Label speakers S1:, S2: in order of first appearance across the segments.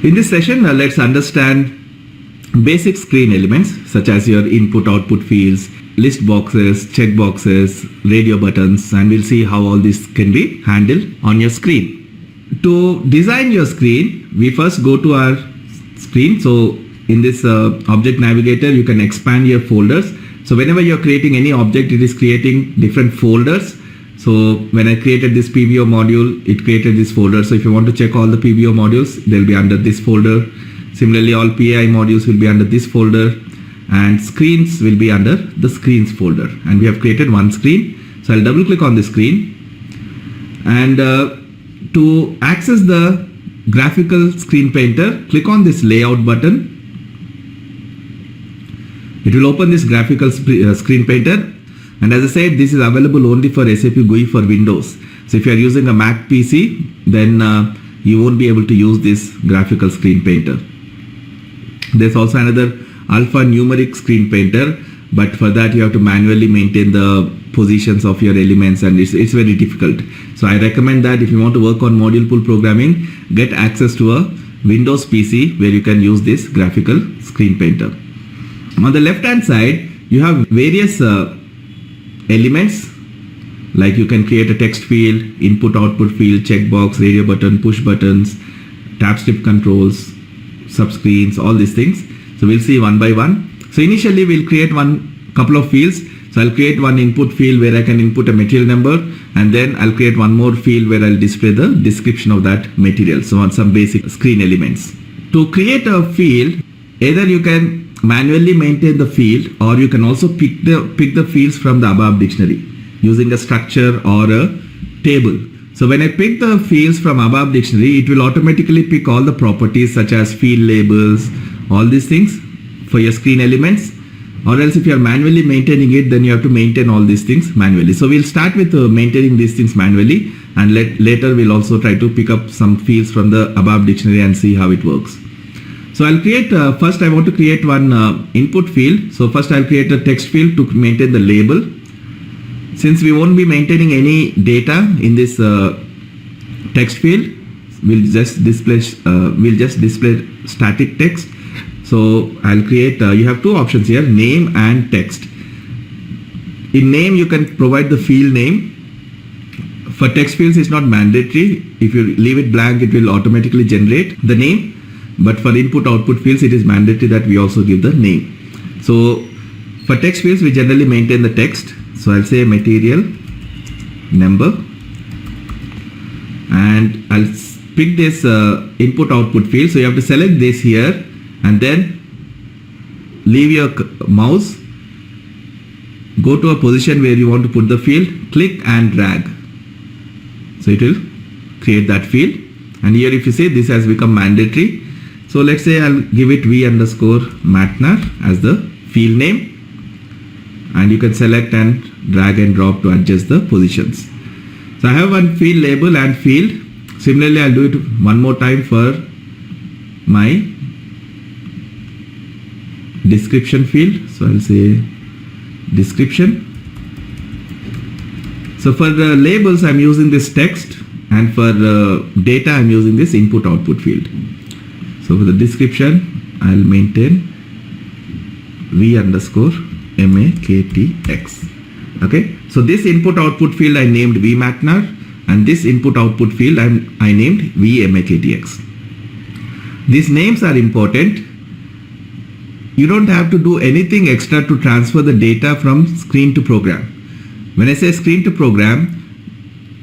S1: In this session, let's understand basic screen elements such as your input-output fields, list boxes, check boxes, radio buttons, and we'll see how all this can be handled on your screen. To design your screen, we first go to our screen. So in this object navigator, you can expand your folders. So whenever you're creating any object, it is creating different folders. So when I created this PBO module, it created this folder. So if you want to check all the PBO modules, they'll be under this folder. Similarly, all PAI modules will be under this folder, and screens will be under the screens folder. And we have created one screen. So I'll double click on the screen, and to access the graphical screen painter, click on this layout button. It will open this graphical screen painter. And as I said, this is available only for SAP GUI for Windows. So if you are using a Mac PC, then you won't be able to use this graphical screen painter. There's also another alphanumeric screen painter, but for that you have to manually maintain the positions of your elements, and it's very difficult. So I recommend that if you want to work on module pool programming, get access to a Windows PC where you can use this graphical screen painter. On the left hand side, you have various elements, like you can create a text field, input output field, checkbox, radio button, push buttons, tab strip controls, subscreens, all these things. So we'll see one by one. So initially we'll create couple of fields. So I'll create one input field where I can input a material number, and then I'll create one more field where I'll display the description of that material. So on some basic screen elements. To create a field, either you can manually maintain the field, or you can also pick the fields from the above dictionary using a structure or a table. So when I pick the fields from above dictionary, it will automatically pick all the properties such as field labels, all these things for your screen elements. Or else if you are manually maintaining it, then you have to maintain all these things manually. So we'll start with maintaining these things manually, and later we'll also try to pick up some fields from the above dictionary and see how it works. So I'll create, first I want to create one input field. So first I'll create a text field to maintain the label. Since we won't be maintaining any data in this text field, we'll just display static text. So I'll create, you have two options here, name and text. In name, you can provide the field name. For text fields, it's not mandatory. If you leave it blank, it will automatically generate the name. But for input output fields, it is mandatory that we also give the name. So for text fields, we generally maintain the text. So I'll say material number, and I'll pick this input output field. So you have to select this here, and then leave your mouse, go to a position where you want to put the field, click and drag. So it will create that field. And here if you see, this has become mandatory. So let's say I'll give it v_matnar as the field name, and you can select and drag and drop to adjust the positions. So I have one field label and field. Similarly, I'll do it one more time for my description field. So I'll say description. So for the labels, I'm using this text, and for data, I'm using this input output field. So for the description, I'll maintain v_maktx. Okay. So this input output field I named vmatnar, and this input output field I named vmaktx. These names are important. You don't have to do anything extra to transfer the data from screen to program. When I say screen to program,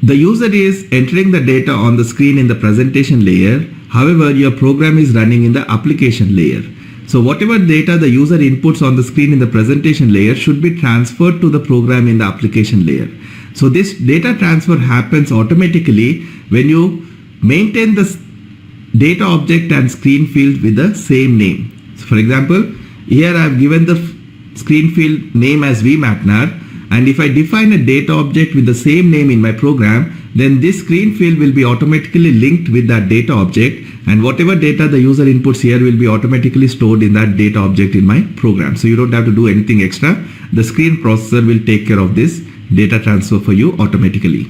S1: the user is entering the data on the screen in the presentation layer. However, your program is running in the application layer. So whatever data the user inputs on the screen in the presentation layer should be transferred to the program in the application layer. So this data transfer happens automatically when you maintain the data object and screen field with the same name. So for example, here I have given the screen field name as vmatnar, And if I define a data object with the same name in my program, then this screen field will be automatically linked with that data object, and whatever data the user inputs here will be automatically stored in that data object in my program. So you don't have to do anything extra. The screen processor will take care of this data transfer for you automatically.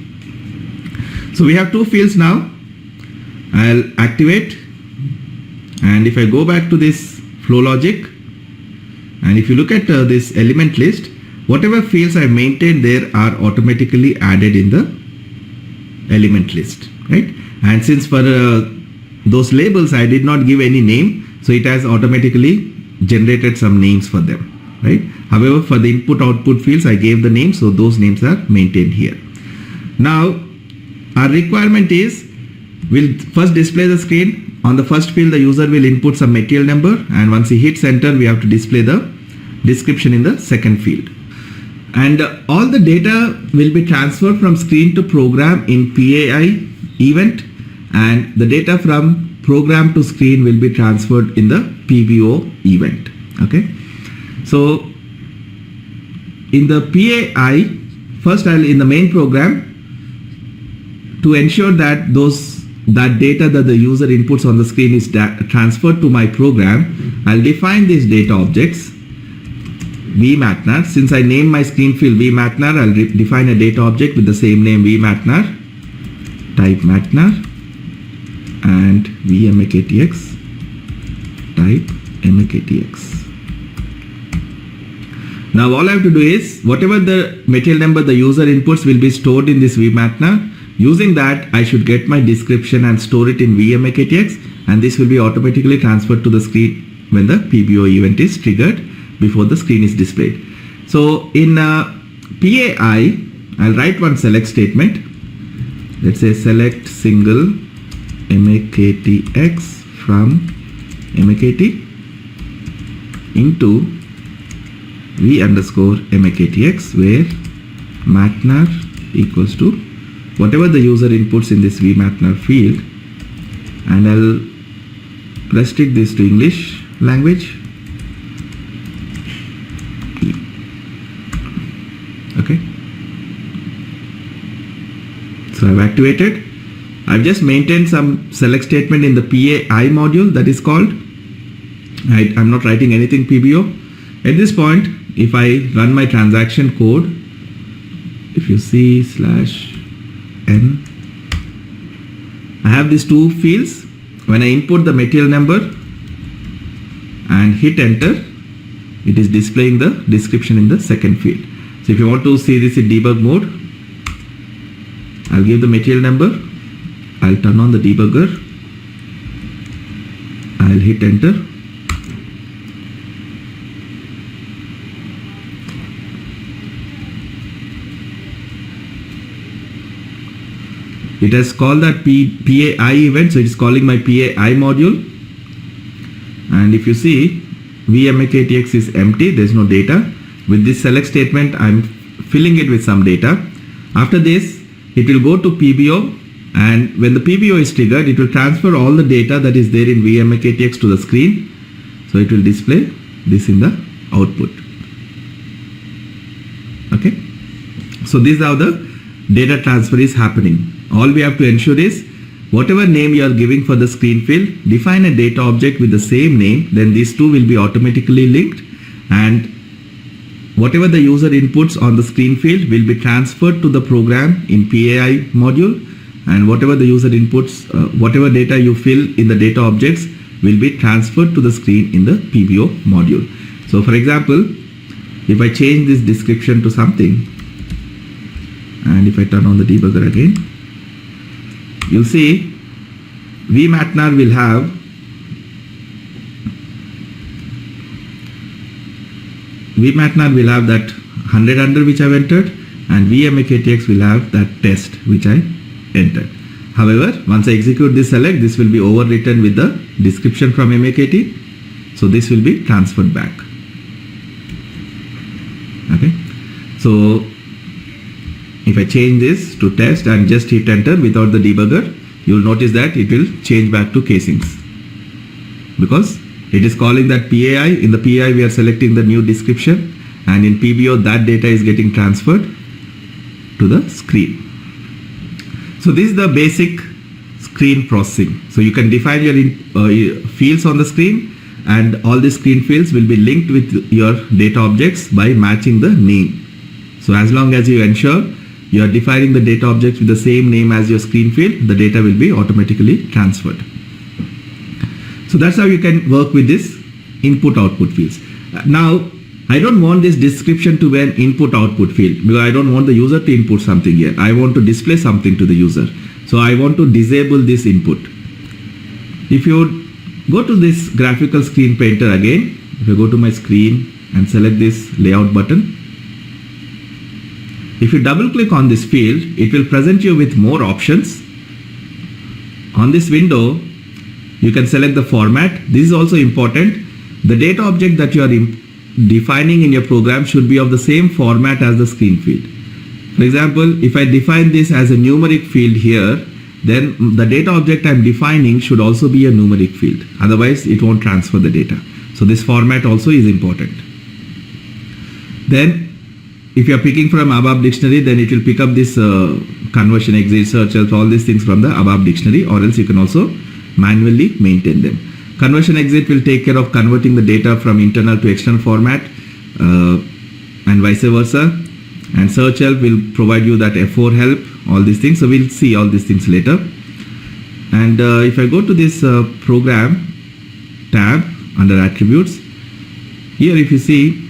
S1: So we have two fields now. I'll activate, and if I go back to this flow logic, and if you look at this element list, whatever fields I maintained there are automatically added in the element list, right? And since for those labels I did not give any name, so it has automatically generated some names for them, right? However, for the input output fields I gave the names, so those names are maintained here. Now our requirement is, we'll first display the screen. On the first field the user will input some material number, and once he hits enter we have to display the description in the second field. And all the data will be transferred from screen to program in PAI event, and the data from program to screen will be transferred in the PBO event. Okay, so in the PAI, first I'll in the main program, to ensure that that data that the user inputs on the screen is transferred to my program, I'll define these data objects vMatnar. Since I named my screen field vMatnar, I'll define a data object with the same name vMatnar, type matnar, and vmktx, type mktx. Now all I have to do is, whatever the material number the user inputs will be stored in this vMatnar. Using that, I should get my description and store it in vmktx, and this will be automatically transferred to the screen when the PBO event is triggered before the screen is displayed. So in PAI, I'll write one select statement. Let's say select single mktx from mkt into v_mktx, where matnar equals to whatever the user inputs in this vMatnar field, and I'll restrict this to English language. Okay, so I've activated. I've just maintained some select statement in the PAI module, that is called, I'm not writing anything PBO. At this point, if I run my transaction code, if you see /n, I have these two fields. When I input the material number and hit enter, it is displaying the description in the second field. So if you want to see this in debug mode, I'll give the material number, I'll turn on the debugger, I'll hit enter. It has called that PAI event, so it is calling my PAI module. And if you see, vmktx is empty, there is no data. With this select statement, I'm filling it with some data. After this, it will go to PBO, and when the PBO is triggered, it will transfer all the data that is there in vmktx to the screen. So it will display this in the output. Okay, so this is how the data transfer is happening. All we have to ensure is, whatever name you are giving for the screen field, define a data object with the same name, then these two will be automatically linked, and whatever the user inputs on the screen field will be transferred to the program in PAI module, and whatever the user inputs, whatever data you fill in the data objects will be transferred to the screen in the PBO module. So for example, if I change this description to something, and if I turn on the debugger again, you'll see vMatnar will have that 100 under which I've entered, and vmktx will have that test which I entered. However, once I execute this select, this will be overwritten with the description from mkt, so this will be transferred back. Okay, so if I change this to test and just hit enter without the debugger, you will notice that it will change back to casings, because it is calling that PAI. In the PAI we are selecting the new description, and in PBO that data is getting transferred to the screen. So this is the basic screen processing. So you can define your fields on the screen, and all the screen fields will be linked with your data objects by matching the name. So as long as you ensure you are defining the data objects with the same name as your screen field, the data will be automatically transferred. So that's how you can work with this input output fields. Now I don't want this description to be an input output field, because I don't want the user to input something here. I want to display something to the user. So I want to disable this input. If you go to this graphical screen painter again, if you go to my screen and select this layout button, if you double click on this field, it will present you with more options. On this window, you can select the format. This is also important. The data object that you are defining in your program should be of the same format as the screen field. For example, if I define this as a numeric field here, then the data object I'm defining should also be a numeric field. Otherwise, it won't transfer the data. So this format also is important. Then, if you are picking from ABAP dictionary, then it will pick up this conversion, exit, search, all these things from the ABAP dictionary, or else you can also manually maintain them. Conversion exit will take care of converting the data from internal to external format, and vice versa. And search help will provide you that F4 help, all these things. So we'll see all these things later. And if I go to this program tab under attributes, here if you see,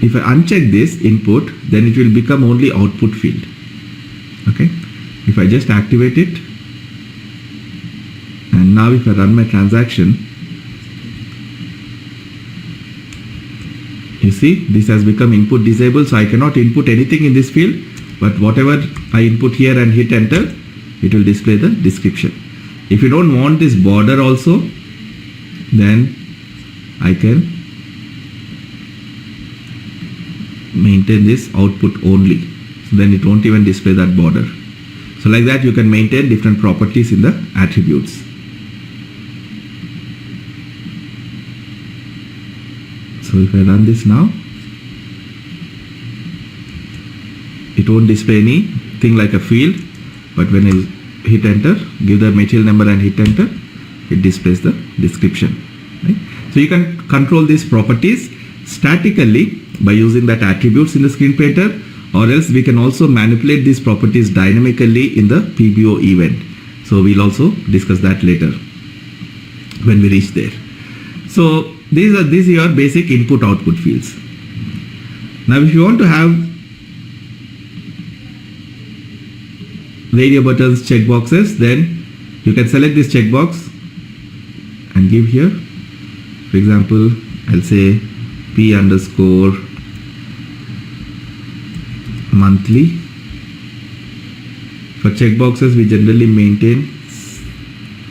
S1: if I uncheck this input, then it will become only output field. Okay. If I just activate it, and now if I run my transaction, you see this has become input disabled, so I cannot input anything in this field, but whatever I input here and hit enter, it will display the description. If you don't want this border also, then I can maintain this output only, so then it won't even display that border. So like that you can maintain different properties in the attributes. So if I run this now, it won't display anything like a field, but when I hit enter, give the material number and hit enter, it displays the description. Right? So you can control these properties statically by using that attributes in the screen painter, or else we can also manipulate these properties dynamically in the PBO event. So we'll also discuss that later when we reach there. So these are your basic input output fields. Now if you want to have radio buttons, checkboxes, then you can select this checkbox and give here, for example, I'll say P_ monthly. For checkboxes we generally maintain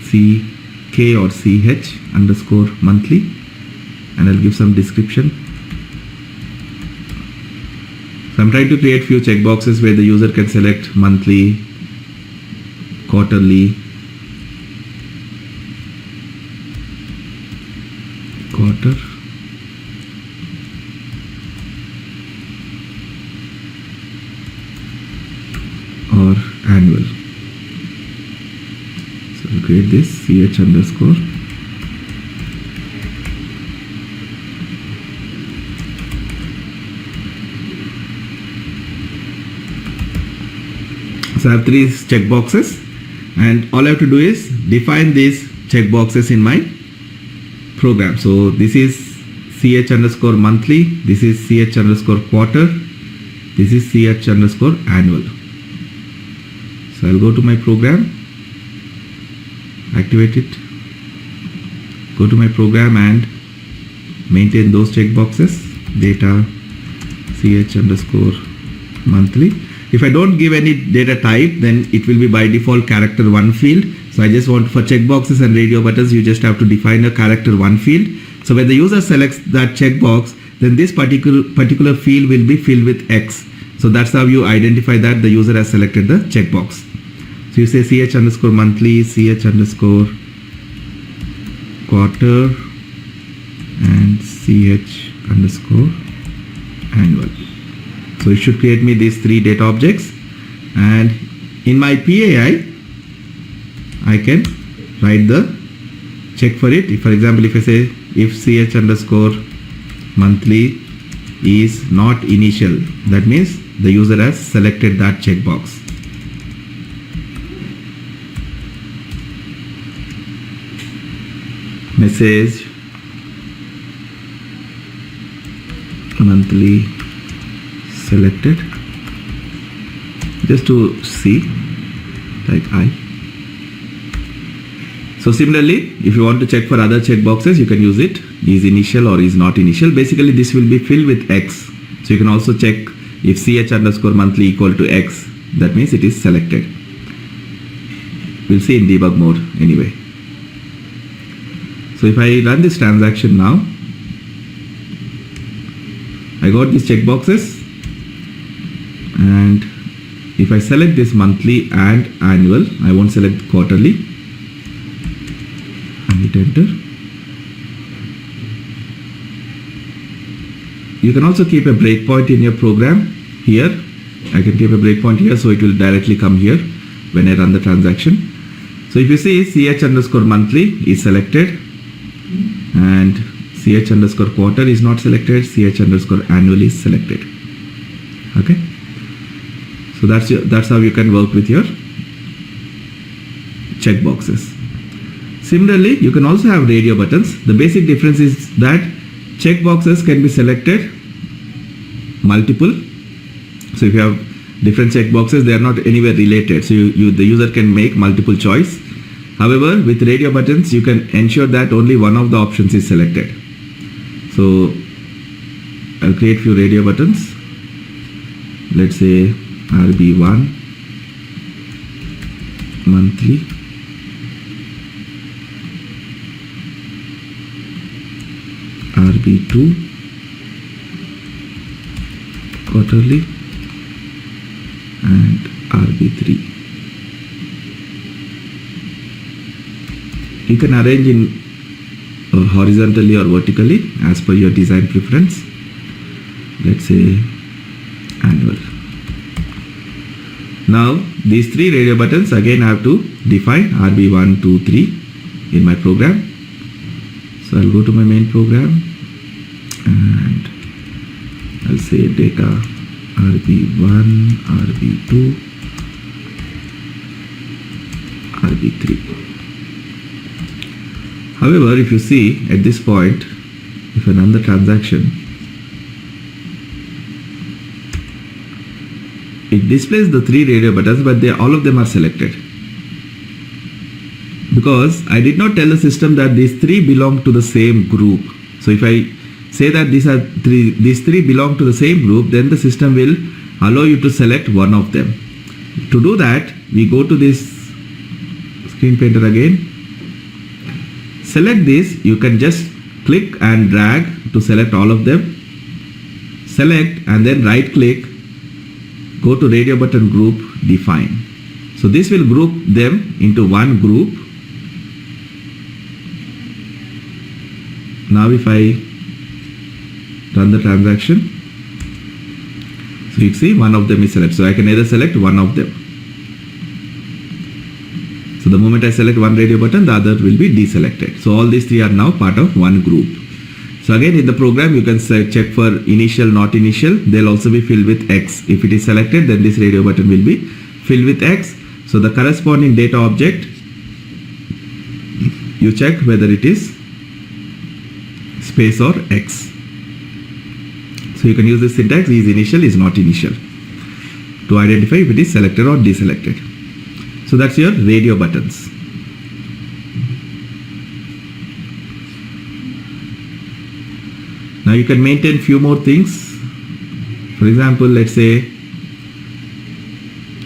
S1: CK or CH _ monthly, and I'll give some description. So I'm trying to create few checkboxes where the user can select monthly, quarterly, quarter, or annual. So I'll create this CH_. So I have 3 checkboxes, and all I have to do is define these checkboxes in my program. So this is CH_ monthly, this is CH_ quarter, this is CH_ annual. So I'll go to my program, activate it, go to my program and maintain those checkboxes, data CH_ monthly. If I don't give any data type, then it will be by default character 1 field. So I just want, for checkboxes and radio buttons, you just have to define a character 1 field. So when the user selects that checkbox, then this particular field will be filled with X. So that's how you identify that the user has selected the checkbox. So you say CH_ monthly, CH_ quarter, and CH_ annual. So it should create me these three data objects, and in my PAI I can write the check for it. If, for example, if I say if ch underscore monthly is not initial, that means the user has selected that checkbox. Message monthly selected, just to see, like I. So similarly, if you want to check for other checkboxes, you can use it, is initial or is not initial. Basically this will be filled with X. So you can also check if ch underscore monthly equal to X, that means it is selected. We'll see in debug mode anyway. So if I run this transaction now, I got these checkboxes, and if I select this monthly and annual, I won't select quarterly, and hit enter. You can also keep a breakpoint in your program here. I can keep a breakpoint here, so it will directly come here when I run the transaction. So if you see ch underscore monthly is selected, and ch underscore quarter is not selected, ch underscore annual is selected. Okay, so that's how you can work with your checkboxes. Similarly, you can also have radio buttons. The basic difference is that checkboxes can be selected multiple. So if you have different checkboxes, they are not anywhere related, so the user can make multiple choice. However, with radio buttons, you can ensure that only one of the options is selected. So I'll create few radio buttons. Let's say RB1 monthly, RB2 quarterly, and RB3. You can arrange in horizontally or vertically as per your design preference. Let's say annual. Now these three radio buttons, again I have to define RB1, 2, 3 in my program. So I'll go to my main program and I'll say data RB1, RB2, RB3. However, if you see at this point, if I run the transaction, it displays the three radio buttons, but all of them are selected, because I did not tell the system that these three belong to the same group. So if I say that these three belong to the same group, then the system will allow you to select one of them. To do that, we go to this screen painter again, select this. You can just click and drag to select all of them, select and then right click, go to radio button group, define. So this will group them into one group. Now if I run the transaction, so you see one of them is selected. So I can either select one of them. So the moment I select one radio button, the other will be deselected. So all these three are now part of one group. So again, in the program, you can check for initial, not initial. They'll also be filled with X. If it is selected, then this radio button will be filled with X. So the corresponding data object, you check whether it is space or X. So you can use this syntax, is initial, is not initial, to identify if it is selected or deselected. So that's your radio buttons. Now you can maintain few more things. For example, let's say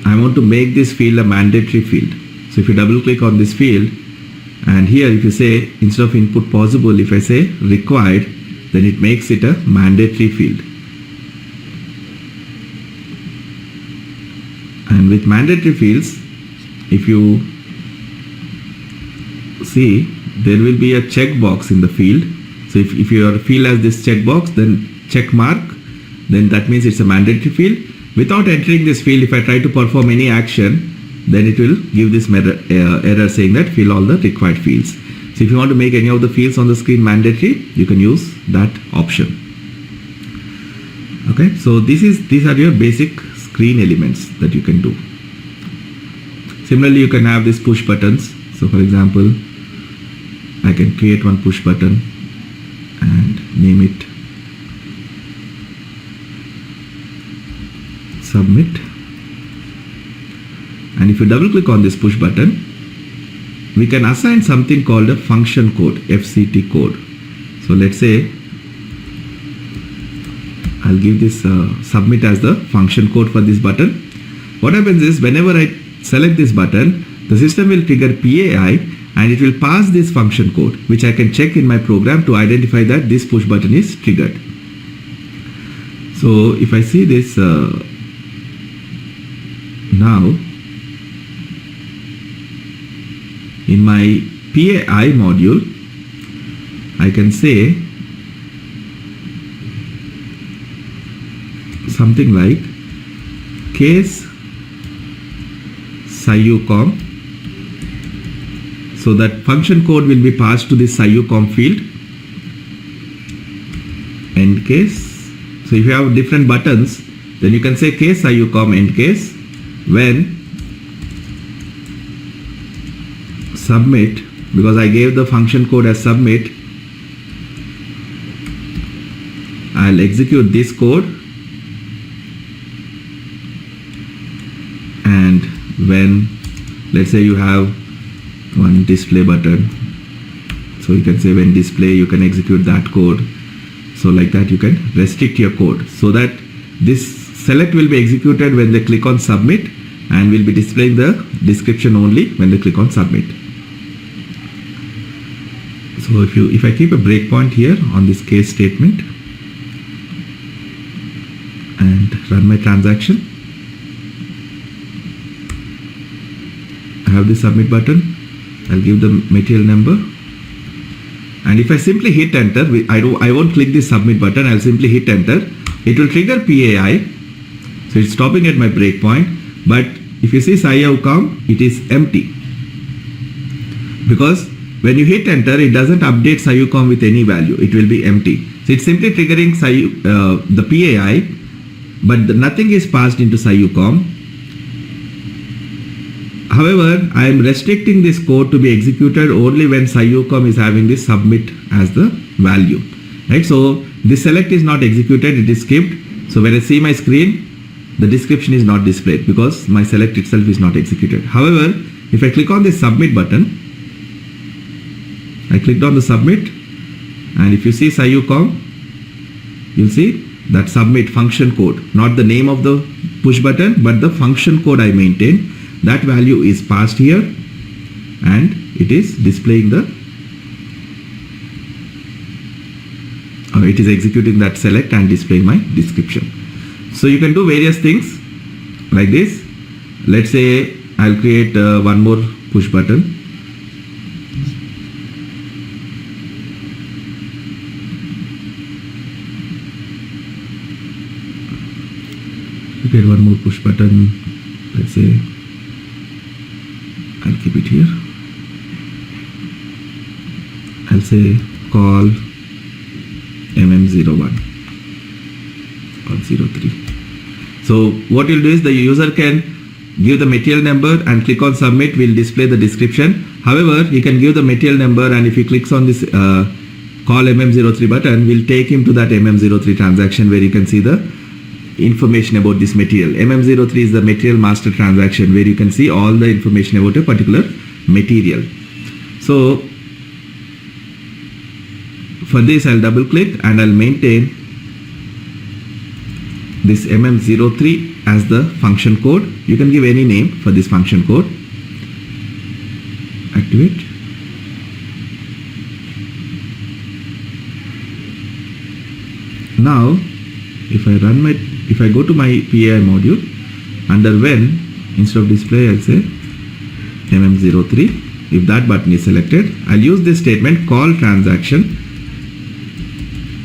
S1: I want to make this field a mandatory field. So if you double click on this field, and here if you say instead of input possible, if I say required, then it makes it a mandatory field. And with mandatory fields, if you see, there will be a checkbox in the field. So if your field has this checkbox, then check mark, then that means it's a mandatory field. Without entering this field, if I try to perform any action, then it will give this error saying that fill all the required fields. So if you want to make any of the fields on the screen mandatory, you can use that option. Okay, so these are your basic screen elements that you can do. Similarly, you can have these push buttons. So for example, I can create one push button and name it submit. And if you double click on this push button, we can assign something called a function code, FCT code. So let's say I'll give this submit as the function code for this button. What happens is whenever I select this button, the system will trigger PAI and it will pass this function code, which I can check in my program to identify that this push button is triggered. So if I see this now, in my PAI module, I can say something like case SciUCom. So that function code will be passed to this SciUCom field. End case. So if you have different buttons, then you can say case SciUCom end case when submit, because I gave the function code as submit, I'll execute this code, and when let's say you have one display button, so you can say when display, you can execute that code. So like that you can restrict your code so that this select will be executed when they click on submit and will be displaying the description only when they click on submit. So if I keep a breakpoint here on this case statement and run my transaction, I have the submit button. I'll give the material number, and if I simply hit enter, I won't click the submit button, I'll simply hit enter. It will trigger PAI, so it's stopping at my breakpoint. But if you see SciUCom, it is empty, because when you hit enter, it doesn't update SciUCom with any value. It will be empty. So it's simply triggering the PAI, but nothing is passed into SciUCom. However, I am restricting this code to be executed only when SciUCom is having this submit as the value. Right? So this select is not executed, it is skipped. So when I see my screen, the description is not displayed because my select itself is not executed. However, if I click on this submit button, I clicked on the submit, and if you see SciUCom, you'll see that submit function code, not the name of the push button, but the function code I maintained. That value is passed here, and it is displaying it is executing that select and displaying my description. So you can do various things like this. Let's say I'll create one more push button. Create one more push button. Let's say I'll keep it here. I'll say call MM01 or 03. So what you'll do is the user can give the material number and click on submit, will display the description. However, he can give the material number, and if he clicks on this call MM03 button, will take him to that MM03 transaction where you can see the information about this material. MM03 is the material master transaction where you can see all the information about a particular material. So for this, I'll double click and I'll maintain this MM03 as the function code. You can give any name for this function code. Activate. Now if I go to my PAI module, under when, instead of display, I'll say MM03. If that button is selected, I'll use this statement call transaction.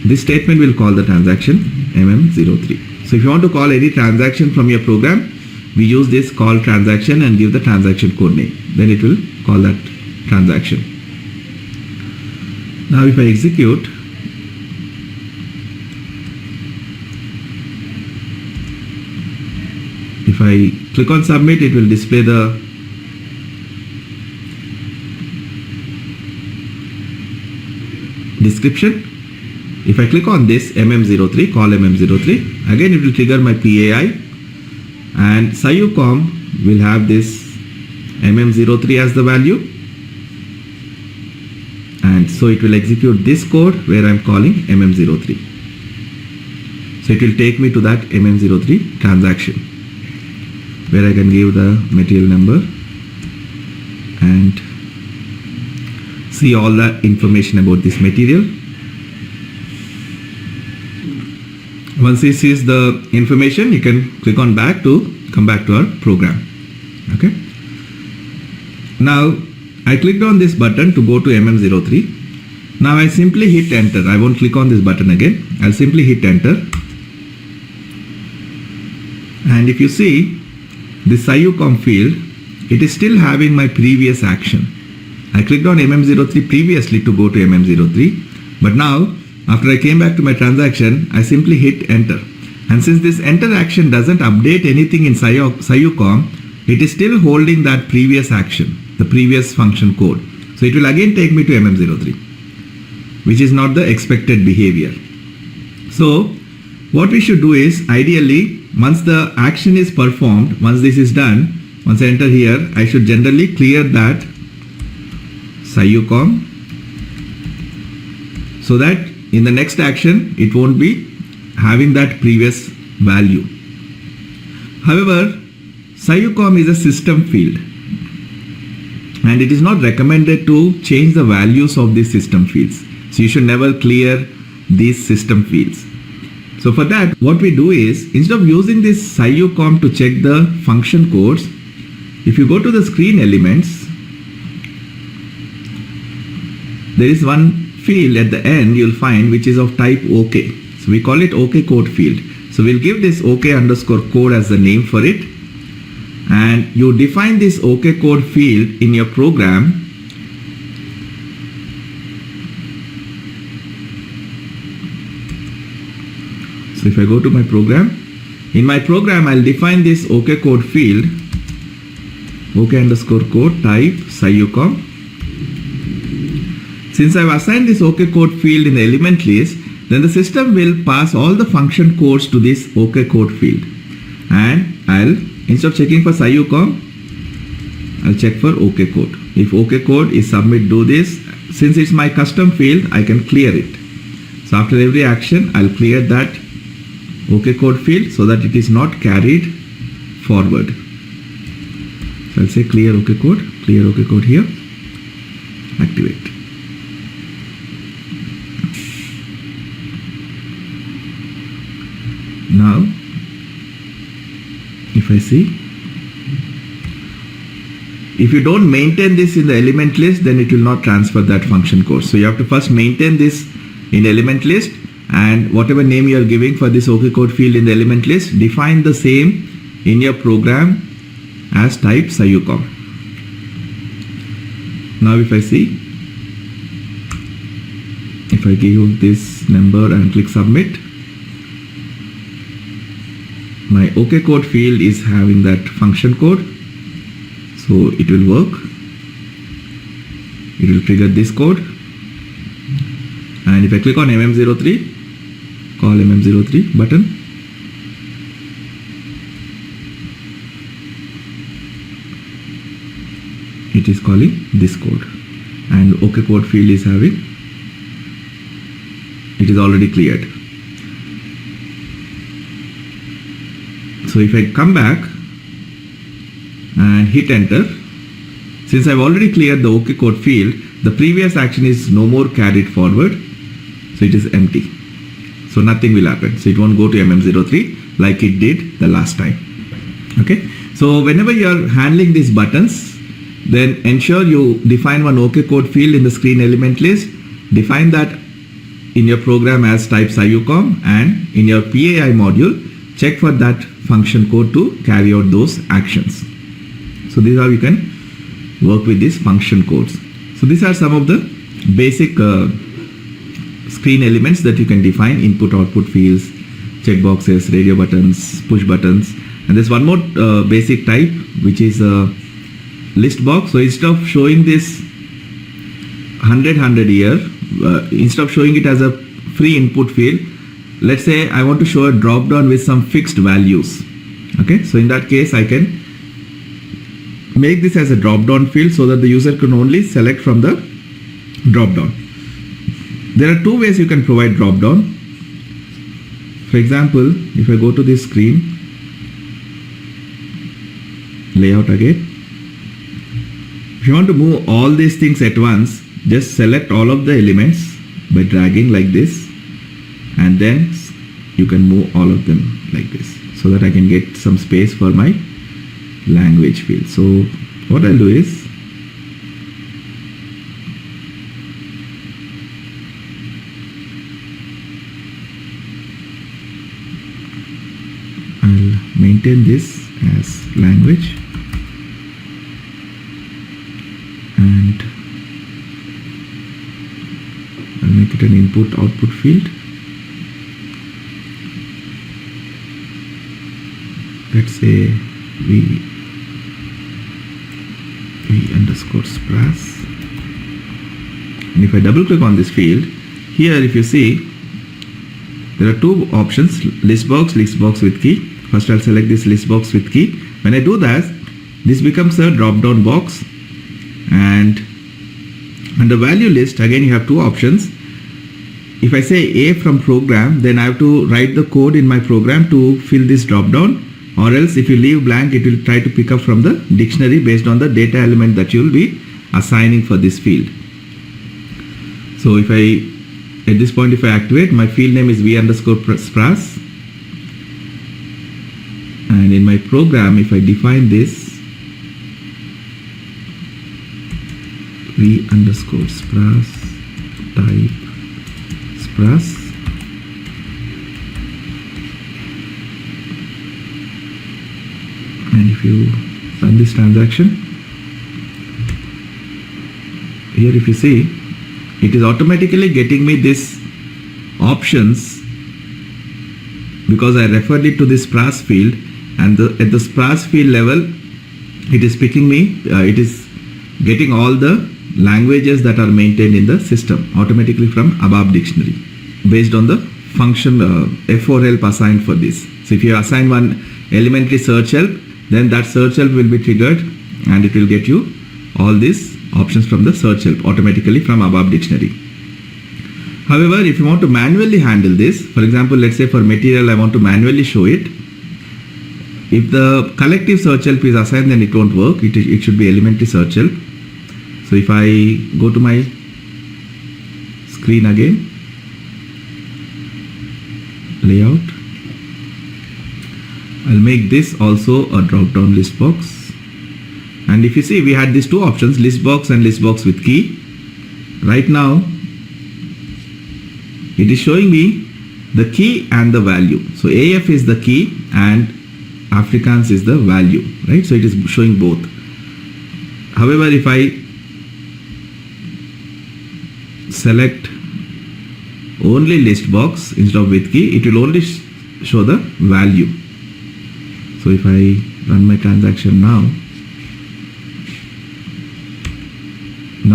S1: This statement will call the transaction. mm03. So if you want to call any transaction from your program, we use this call transaction and give the transaction code name. Then it will call that transaction. Now if I execute, if I click on submit, it will display the description. If I click on this mm03, call mm03, again it will trigger my PAI, and Sayucom will have this mm03 as the value, and so it will execute this code where I am calling mm03. So it will take me to that mm03 transaction where I can give the material number and see all the information about this material. Once he sees the information, you can click on back to come back to our program. Okay. Now I clicked on this button to go to mm03. Now I simply hit enter. I won't click on this button again. I'll simply hit enter. And if you see this Sayucom field, it is still having my previous action. I clicked on mm03 previously to go to mm03, but now after I came back to my transaction, I simply hit enter. And since this enter action doesn't update anything in Sayucom, it is still holding that previous action, the previous function code. So it will again take me to mm03, which is not the expected behavior. So what we should do is, ideally, once the action is performed, once this is done, once I enter here, I should generally clear that Sayucom, so that in the next action it won't be having that previous value. However, Sayucom is a system field and it is not recommended to change the values of these system fields. So you should never clear these system fields. So for that, what we do is, instead of using this Sayucom to check the function codes, if you go to the screen elements, there is one field at the end you'll find which is of type OK. So we call it OK code field. So we'll give this OK underscore code as the name for it, and you define this OK code field in your program. So if I go to my program, in my program I'll define this OK code field, OK underscore code type Sayucom. Since I've assigned this OK code field in the element list, then the system will pass all the function codes to this OK code field. And I'll, instead of checking for Sayucom, I'll check for OK code. If OK code is submit, do this. Since it's my custom field, I can clear it. So after every action, I'll clear that OK code field so that it is not carried forward. So I'll say clear OK code here, activate. Now, if I see, if you don't maintain this in the element list, then it will not transfer that function code. So you have to first maintain this in the element list, and whatever name you are giving for this OK code field in the element list, define the same in your program as type Sayucom. Now if I see, if I give this number and click submit, my OK code field is having that function code, so it will work. It will trigger this code, and if I click on mm03, call mm03 button, it is calling this code, and OK code field is having, it is already cleared. So if I come back and hit enter, since I've already cleared the OK code field, the previous action is no more carried forward, so it is empty. So nothing will happen. So it won't go to mm03 like it did the last time. Okay. So whenever you are handling these buttons, then ensure you define one OK code field in the screen element list. Define that in your program as type SciUCom, and in your PAI module, check for that function code to carry out those actions. So this is how you can work with these function codes. So these are some of the basic screen elements that you can define: input, output fields, checkboxes, radio buttons, push buttons. And there's one more basic type, which is a list box. So instead of showing this 100 here, instead of showing it as a free input field, let's say I want to show a drop down with some fixed values. Okay, so in that case I can make this as a drop down field so that the user can only select from the drop down. There are two ways you can provide drop down. For example, if I go to this screen, layout again, if you want to move all these things at once, just select all of the elements by dragging like this, and then you can move all of them like this so that I can get some space for my language field. So what I'll do is, I'll maintain this as language, and I'll make it an input output field. Let's say v underscore spras. And if I double click on this field, here if you see, there are two options: list box with key. First I'll select this list box with key. When I do that, this becomes a drop down box, and under value list again you have two options. If I say A from program, then I have to write the code in my program to fill this drop down, or else if you leave blank, it will try to pick up from the dictionary based on the data element that you will be assigning for this field. So if I, at this point, if I activate, my field name is v underscore spras, and in my program if I define this v underscore spras type spras, and if you run this transaction, here if you see, it is automatically getting me this options because I referred it to this spras field, and at the spras field level it is picking me, it is getting all the languages that are maintained in the system automatically from ABAP dictionary based on the function F4 help assigned for this. So if you assign one elementary search help, then that search help will be triggered and it will get you all these options from the search help automatically from ABAP dictionary. However, if you want to manually handle this, for example, let's say for material I want to manually show it. If the collective search help is assigned, then it won't work. It should be elementary search help. So if I go to my screen again, layout, I'll make this also a drop down list box. And if you see, we had these two options, list box and list box with key. Right now it is showing me the key and the value. So AF is the key and Afrikaans is the value, right? So it is showing both. However, if I select only list box instead of with key, it will only show the value. So if I run my transaction now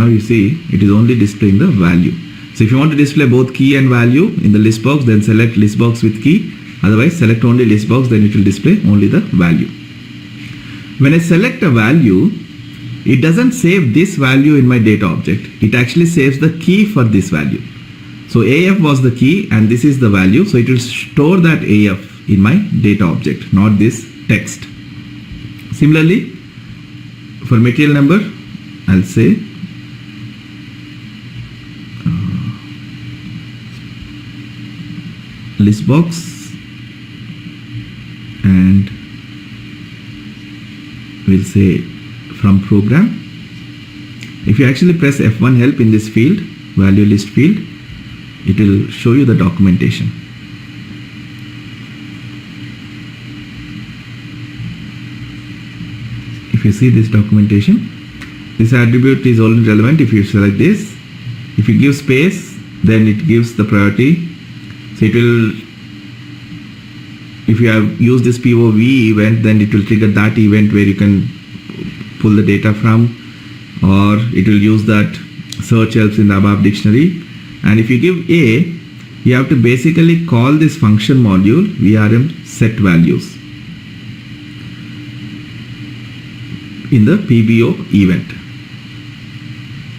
S1: you see it is only displaying the value. So if you want to display both key and value in the list box, then select list box with key. Otherwise, select only list box, then it will display only the value. When I select a value, it doesn't save this value in my data object. It actually saves the key for this value. So AF was the key and this is the value. So it will store that AF in my data object, not this text. Similarly, for material number, I'll say list box and we'll say from program. If you actually press F1 help in this field, value list field, it will show you the documentation. If you see this documentation, this attribute is only relevant if you select this. If you give space, then it gives the priority. So it will, if you have used this POV event, then it will trigger that event where you can pull the data from, or it will use that search helps in the above dictionary. And if you give A, you have to basically call this function module VRM set values in the PBO event.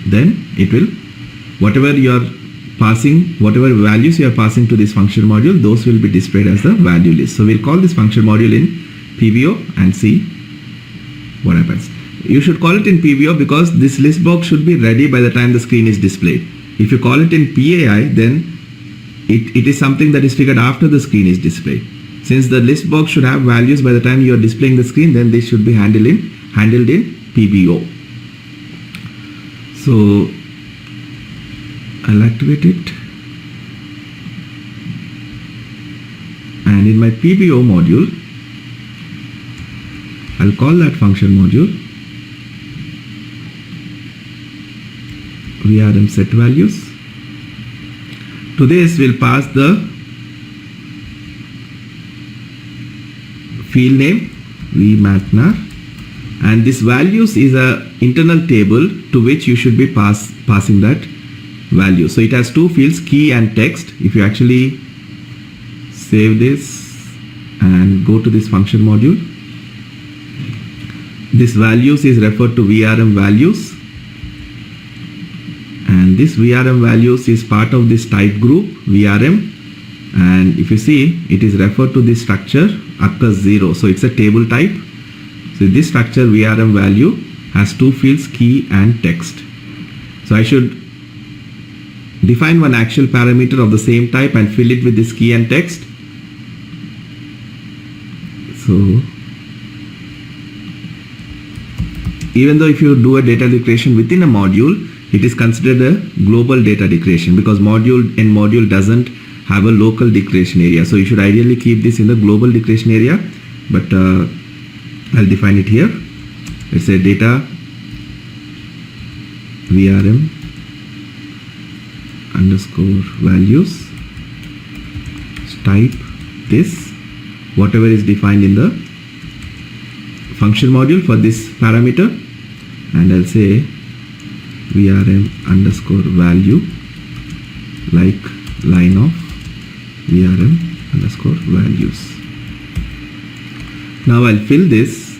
S1: Then it will, whatever you are passing, whatever values you are passing to this function module, those will be displayed as the value list. So we'll call this function module in PBO and see what happens. You should call it in PBO because this list box should be ready by the time the screen is displayed. If you call it in PAI, then it is something that is triggered after the screen is displayed. Since the list box should have values by the time you are displaying the screen, then this should be handled in PBO. So I'll activate it, and in my PBO module I'll call that function module VRM set values. To this we'll pass the field name vmatnar, and this values is a internal table to which you should be passing that value. So it has two fields, key and text. If you actually save this and go to this function module, this values is referred to VRM values, and this VRM values is part of this type group VRM, and if you see, it is referred to this structure occurs 0, so it's a table type. So this structure VRM value has two fields, key and text. So I should define one actual parameter of the same type and fill it with this key and text. So even though if you do a data declaration within a module, it is considered a global data declaration because module doesn't have a local declaration area. So you should ideally keep this in the global declaration area, but I'll define it here. Let's say data VRM underscore values, type this, whatever is defined in the function module for this parameter, and I'll say VRM underscore value like line of VRM underscore values. Now I'll fill this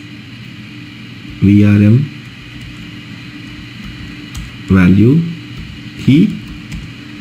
S1: VRM value key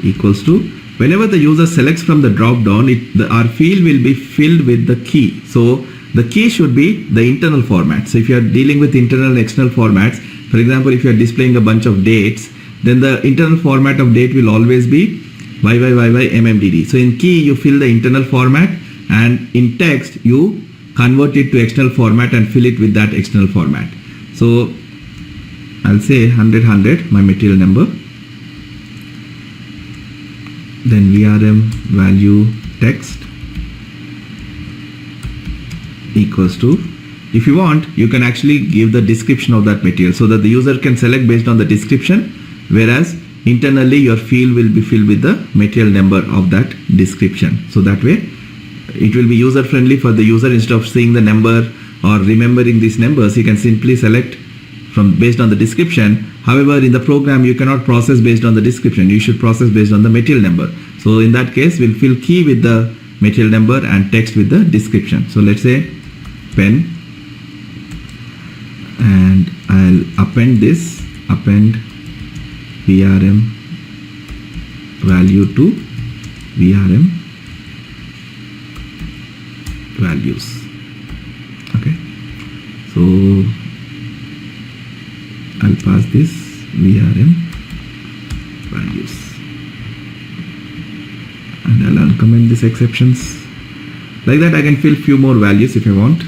S1: equals to, whenever the user selects from the drop down, our field will be filled with the key. So the key should be the internal format. So if you are dealing with internal and external formats, for example, if you are displaying a bunch of dates, then the internal format of date will always be YYYYMMDD. So in key you fill the internal format, and in text you convert it to external format and fill it with that external format. So I'll say 100 my material number, then VRM value text equals to, if you want you can actually give the description of that material so that the user can select based on the description, whereas internally your field will be filled with the material number of that description. So that way it will be user friendly for the user. Instead of seeing the number or remembering these numbers, you can simply select from based on the description. However, in the program you cannot process based on the description, you should process based on the material number. So in that case we'll fill key with the material number and text with the description. So let's say pen, and I'll append VRM value to VRM values. Okay, so I'll pass this VRM values, and I'll uncomment these exceptions. Like that I can fill few more values if I want.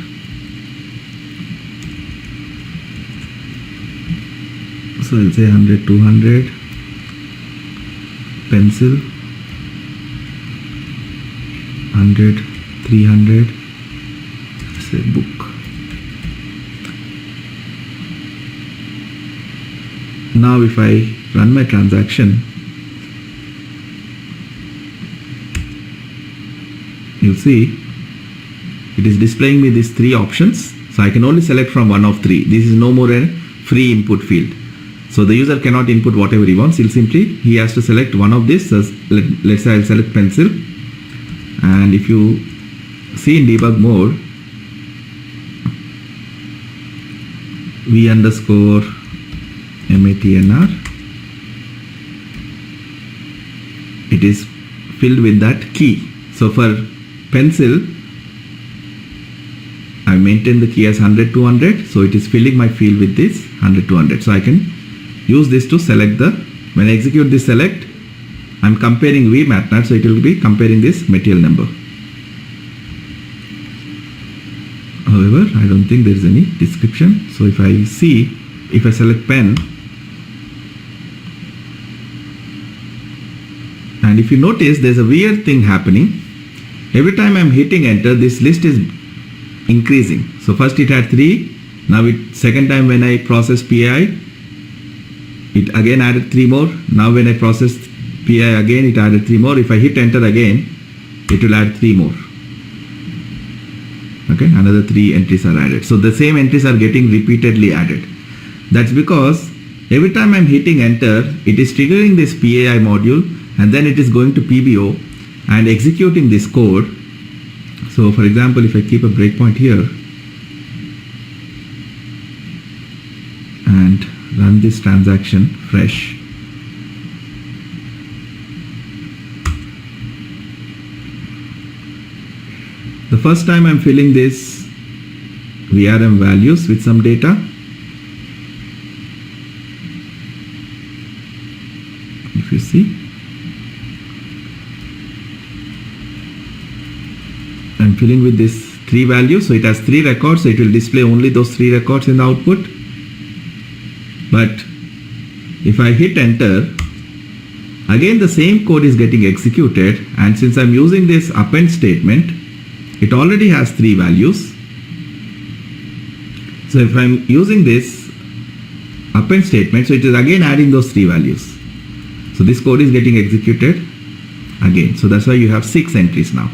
S1: So I'll say 100, 200, pencil, 200, 300, say book. Now if I run my transaction, you'll see it is displaying me these three options. So I can only select from one of three. This is no more a free input field. So the user cannot input whatever he wants. He has to select one of this. So let's say I'll select pencil. And if you see in debug mode, v_matnr, it is filled with that key. So for pencil, I maintain the key as 100, 200. So it is filling my field with this 100, 200. So I can use this to select when I execute this select, I'm comparing v_matnr, so it will be comparing this material number. However, I don't think there is any description. So if I select pen, and if you notice, there's a weird thing happening. Every time I'm hitting enter, this list is increasing. So first it had 3. Now second time when I process PI, it again added 3 more. Now when I process PI again, it added 3 more. If I hit enter again, it will add 3 more. Okay, another 3 entries are added. So the same entries are getting repeatedly added. That's because every time I'm hitting enter, it is triggering this PAI module, and then it is going to PBO and executing this code. So for example, if I keep a breakpoint here and run this transaction fresh, the first time I'm filling this VRM values with some data. If you see, I'm filling with this 3 values, so it has 3 records, so it will display only those 3 records in the output. But if I hit enter, again the same code is getting executed, and since I'm using this append statement, it already has 3 values. So if I'm using this append statement, so it is again adding those 3 values. So this code is getting executed again. So that's why you have 6 entries now.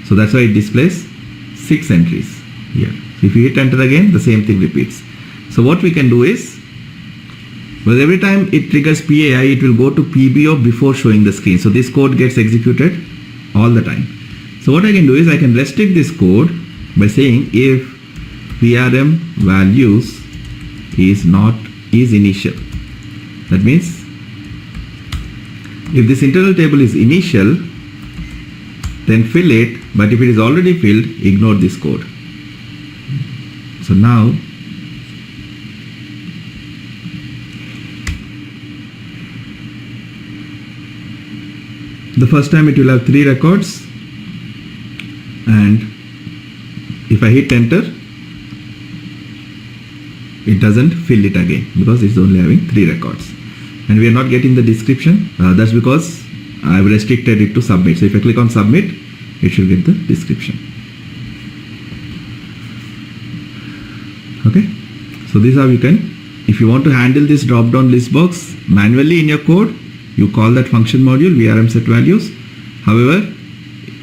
S1: So that's why it displays 6 entries here. So if you hit enter again, the same thing repeats. So what we can do is, because every time it triggers PAI, it will go to PBO before showing the screen. So this code gets executed all the time. So what I can do is I can restrict this code by saying if VRM values is initial. That means if this internal table is initial, then fill it, but if it is already filled, ignore this code. So now the first time it will have 3 records, and if I hit enter, it doesn't fill it again because it's only having 3 records, and we are not getting the description. That's because I've restricted it to submit. So if I click on submit, it should get the description. Okay, so this is how you can, if you want to handle this drop down list box manually in your code, you call that function module VRM set values. However,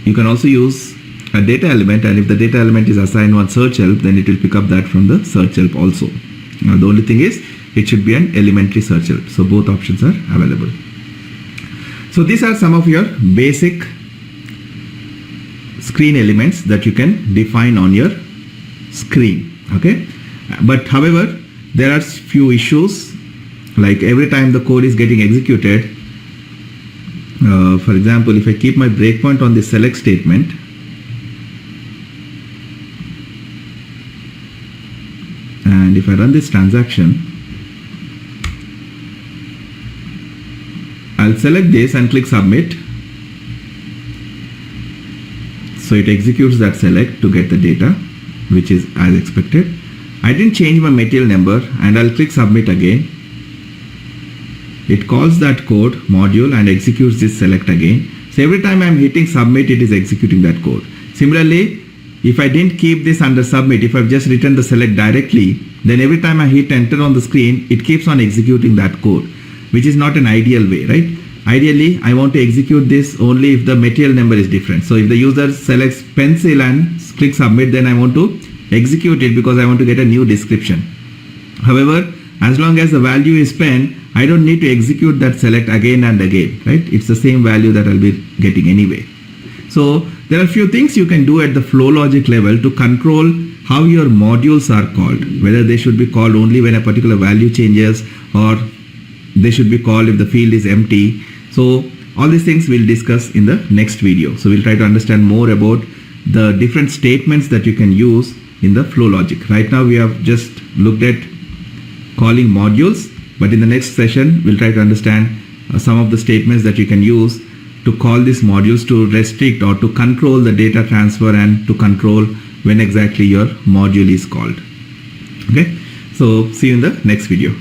S1: you can also use a data element, and if the data element is assigned one search help, then it will pick up that from the search help also. Now the only thing is it should be an elementary search help. So both options are available. So these are some of your basic screen elements that you can define on your screen. Okay, but however, there are few issues, like every time the code is getting executed, for example, if I keep my breakpoint on the select statement, and if I run this transaction, I'll select this and click submit. So it executes that select to get the data, which is as expected. I didn't change my material number, and I'll click submit again. It calls that code module and executes this select again. So every time I'm hitting submit, it is executing that code. Similarly, if I didn't keep this under submit, if I've just written the select directly, then every time I hit enter on the screen, it keeps on executing that code, which is not an ideal way, right? Ideally, I want to execute this only if the material number is different. So if the user selects pencil and click submit, then I want to execute it because I want to get a new description. However, as long as the value is pen, I don't need to execute that select again and again, right? It's the same value that I'll be getting anyway. So there are a few things you can do at the flow logic level to control how your modules are called, whether they should be called only when a particular value changes or they should be called if the field is empty. So all these things we'll discuss in the next video. So we'll try to understand more about the different statements that you can use in the flow logic. Right now we have just looked at calling modules, but in the next session we'll try to understand some of the statements that you can use to call these modules to restrict or to control the data transfer and to control when exactly your module is called. Okay, so see you in the next video.